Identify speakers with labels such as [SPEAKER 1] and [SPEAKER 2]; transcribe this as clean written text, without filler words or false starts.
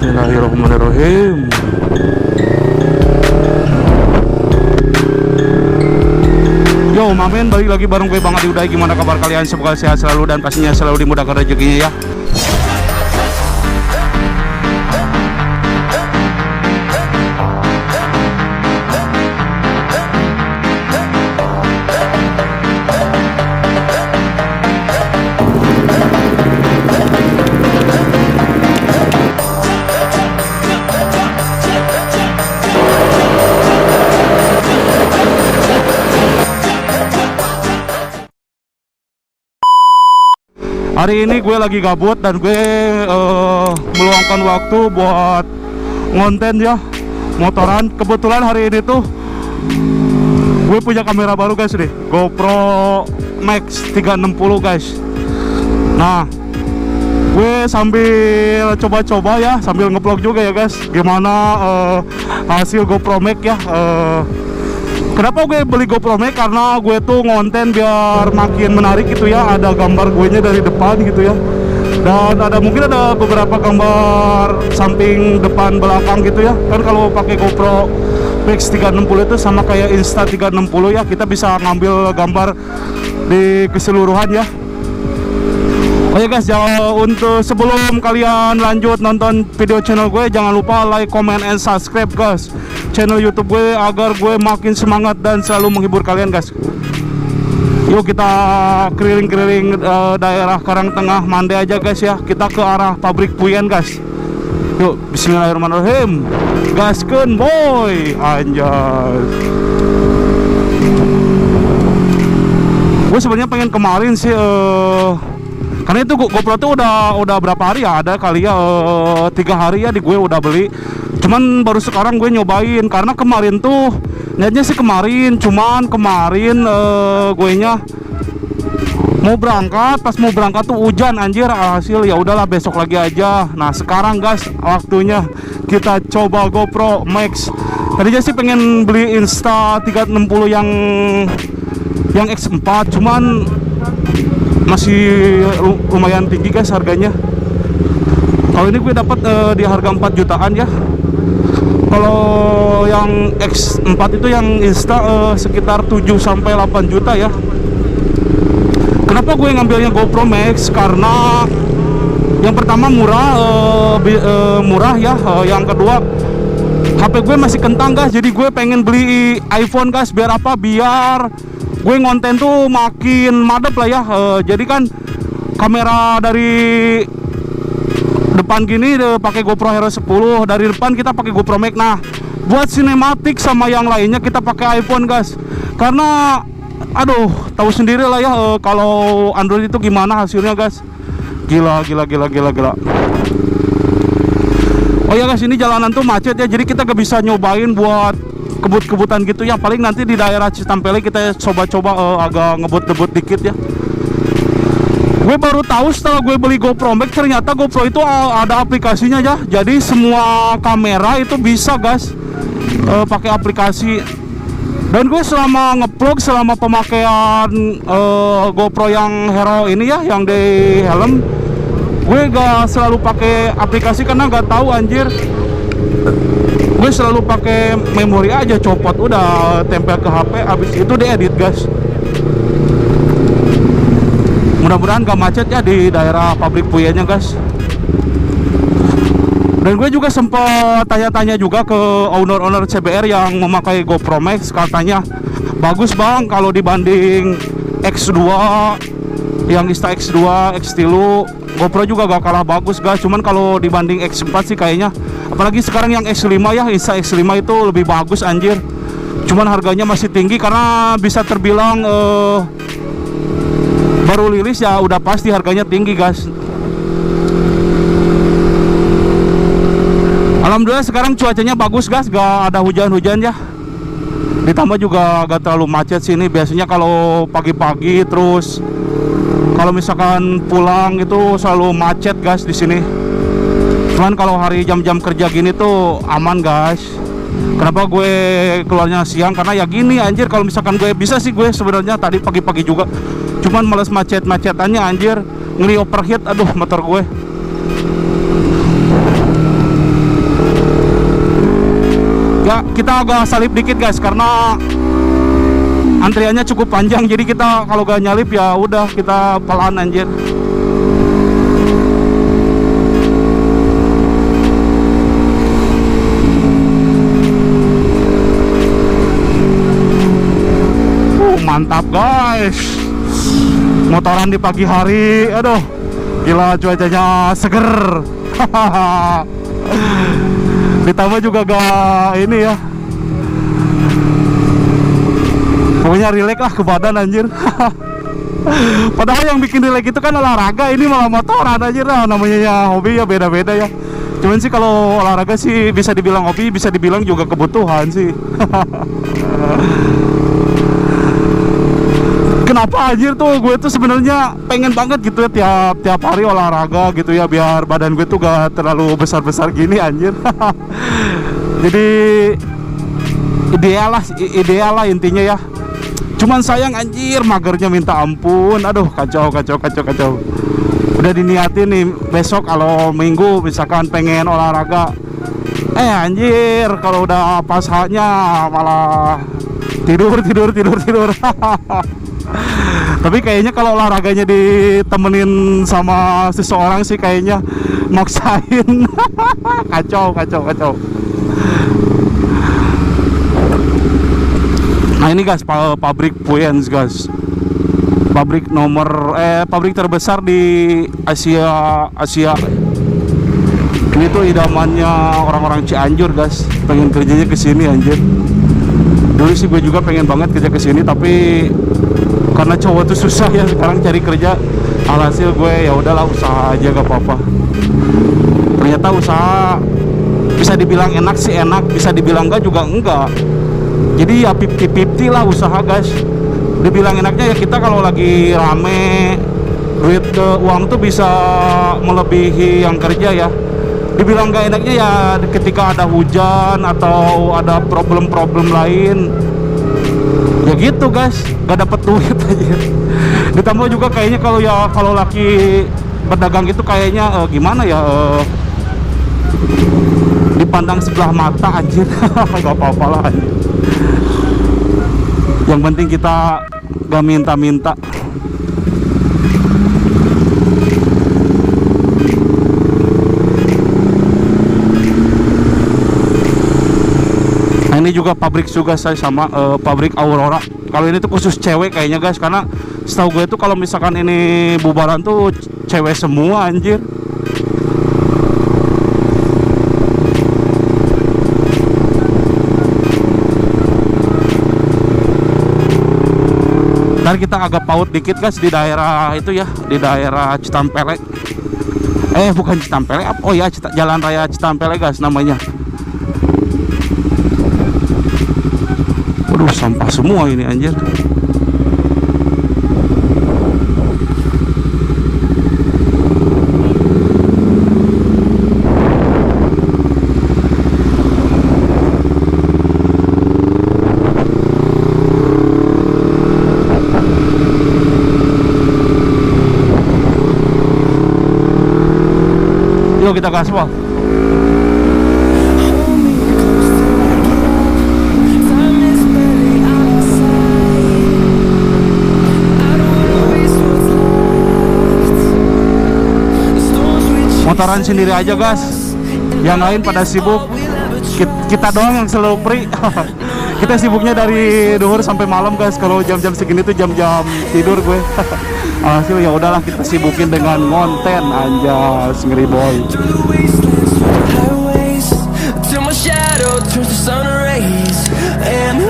[SPEAKER 1] Bismillahirrahmanirrahim. Yo mamen, balik lagi bareng gue Bang Adi Uday. Gimana kabar kalian? Semoga sehat selalu dan pastinya selalu dimudahkan rezekinya ya. Hari ini gue lagi gabut dan gue meluangkan waktu buat ngonten ya, motoran. Kebetulan hari ini tuh gue punya kamera baru guys nih, GoPro Max 360 guys. Nah, gue sambil coba-coba ya, sambil ngevlog juga ya guys, gimana hasil GoPro Max ya. Kenapa gue beli GoPro Max? Karena gue tuh ngonten biar makin menarik gitu ya. Ada gambar gue nya dari depan gitu ya. Dan mungkin ada beberapa gambar samping, depan, belakang gitu ya. Kan kalau pakai GoPro Max 360 itu sama kayak Insta 360 ya. Kita bisa ngambil gambar di keseluruhan ya. Oke guys, untuk sebelum kalian lanjut nonton video channel gue, jangan lupa like, comment, and subscribe guys channel YouTube gue agar gue makin semangat dan selalu menghibur kalian guys. Yuk kita keliling-keliling daerah Karangtengah Mande aja guys ya. Kita ke arah pabrik Puyen guys. Yuk, bismillahirrahmanirrahim. Gaskeun boy, anjay. Gue sebenarnya pengen kemarin sih karena itu GoPro tuh udah berapa hari ya, ada kali ya 3 hari ya di gue udah beli. Cuman baru sekarang gue nyobain, karena kemarin tuh niatnya sih kemarin, cuman kemarin gue nya mau berangkat, pas mau berangkat tuh hujan anjir, hasil ya udahlah besok lagi aja. Nah sekarang guys waktunya kita coba GoPro Max. Tadinya sih pengen beli Insta 360 yang X4, cuman masih lumayan tinggi guys harganya. Kalau ini gue dapat di harga 4 jutaan ya. Kalau yang X4 itu yang Insta sekitar 7 sampai 8 juta ya. Kenapa gue ngambilnya GoPro Max? Karena yang pertama murah ya. Yang kedua HP gue masih kentang guys. Jadi gue pengen beli iPhone guys. Biar apa? Biar gue ngonten tuh makin madep lah ya. Jadi kan kamera dari depan gini pakai GoPro Hero 10, dari depan kita pakai GoPro Max. Nah, buat sinematik sama yang lainnya kita pakai iPhone guys. Karena aduh, tahu sendiri lah ya kalau Android itu gimana hasilnya guys. Gila. Oh ya guys, ini jalanan tuh macet ya. Jadi kita gak bisa nyobain buat kebut-kebutan gitu ya. Paling nanti di daerah Citampele kita coba-coba agak ngebut-ngebut dikit ya. Gue baru tahu setelah gue beli GoPro Max, ternyata GoPro itu ada aplikasinya ya. Jadi semua kamera itu bisa guys pakai aplikasi. Dan gue selama ngevlog, selama pemakaian GoPro yang Hero ini ya, yang di helm, gue gak selalu pakai aplikasi karena gak tahu anjir. Gue selalu pakai memori aja, copot udah tempel ke HP, habis itu diedit guys. Mudah-mudahan gak macet ya di daerah pabrik Puyennya guys. Dan gue juga sempat tanya-tanya juga ke owner CBR yang memakai GoPro Max. Katanya bagus bang kalau dibanding X2, yang Insta X2, X3, GoPro juga gak kalah bagus guys. Cuman kalau dibanding X4 sih kayaknya, apalagi sekarang yang X5 ya, Insta X5 itu lebih bagus anjir. Cuman harganya masih tinggi karena bisa terbilang baru rilis ya, udah pasti harganya tinggi guys. Alhamdulillah sekarang cuacanya bagus guys, gak ada hujan-hujan ya. Ditambah juga gak terlalu macet sini. Biasanya kalau pagi-pagi terus kalau misalkan pulang itu selalu macet guys di sini. Cuman kalau hari jam-jam kerja gini tuh aman guys. Kenapa gue keluarnya siang? Karena ya gini anjir, kalau misalkan gue bisa sih gue sebenarnya tadi pagi-pagi juga, cuman males macet-macetannya anjir, ngeri overheat aduh motor gue. Ya kita agak salip dikit guys karena antriannya cukup panjang, jadi kita kalau gak nyalip ya udah kita pelan anjir. Mantap guys, motoran di pagi hari, aduh gila cuacanya seger. Ditambah juga gak ini ya, pokoknya relax lah ke badan anjir. Padahal yang bikin relax itu kan olahraga, ini malah motoran anjir. Nah, namanya ya hobi ya beda-beda ya. Cuman sih kalau olahraga sih bisa dibilang hobi, bisa dibilang juga kebutuhan sih. Kenapa anjir tuh gue tuh sebenarnya pengen banget gitu ya tiap hari olahraga gitu ya, biar badan gue tuh gak terlalu besar-besar gini anjir. Jadi ideal lah intinya ya. Cuman sayang anjir, magernya minta ampun. Aduh kacau. Udah diniatin nih besok kalau minggu misalkan pengen olahraga, anjir kalau udah pas haknya malah tidur. Tapi kayaknya kalau olahraganya ditemenin sama seseorang sih kayaknya maksain. Kacau. Nah ini guys, pabrik Puyens guys, pabrik terbesar di Asia. Ini tuh idamannya orang-orang Cianjur guys, pengen kerjanya ke sini anjir. Dulu sih gue juga pengen banget kerja ke sini, tapi karena cowok tuh susah ya sekarang cari kerja. Alhasil gue ya udahlah usaha aja gak apa-apa. Ternyata usaha bisa dibilang enak sih enak, bisa dibilang enggak juga enggak. Jadi ya 50-50 lah usaha guys. Dibilang enaknya ya kita kalau lagi rame, uang tuh bisa melebihi yang kerja ya. Dibilang gak enaknya ya ketika ada hujan atau ada problem-problem lain, ya gitu guys, gak dapet duit aja. Ditambah juga kayaknya kalau laki berdagang itu kayaknya gimana ya, dipandang sebelah mata anjir. Gak apa-apa lah anjir. Yang penting kita gak minta-minta. Ini juga pabrik juga saya sama pabrik Aurora. Kalau ini tuh khusus cewek kayaknya guys, karena setahu gue tuh kalau misalkan ini bubaran tuh cewek semua anjir. Ntar kita agak paut dikit guys di daerah itu ya, di daerah Citampele. Bukan Citampele, oh ya Jalan Raya Citampele guys namanya. Waduh sampah semua ini anjir. Yuk kita gaspol. Motoran sendiri aja guys, yang lain pada sibuk, kita doang yang selalu free. Kita sibuknya dari duhur sampai malam guys. Kalau jam-jam segini tuh jam-jam tidur gue. Hasil ya udahlah kita sibukin dengan konten anjas ngeri boy.
[SPEAKER 2] Till my shadow turns to sun rays and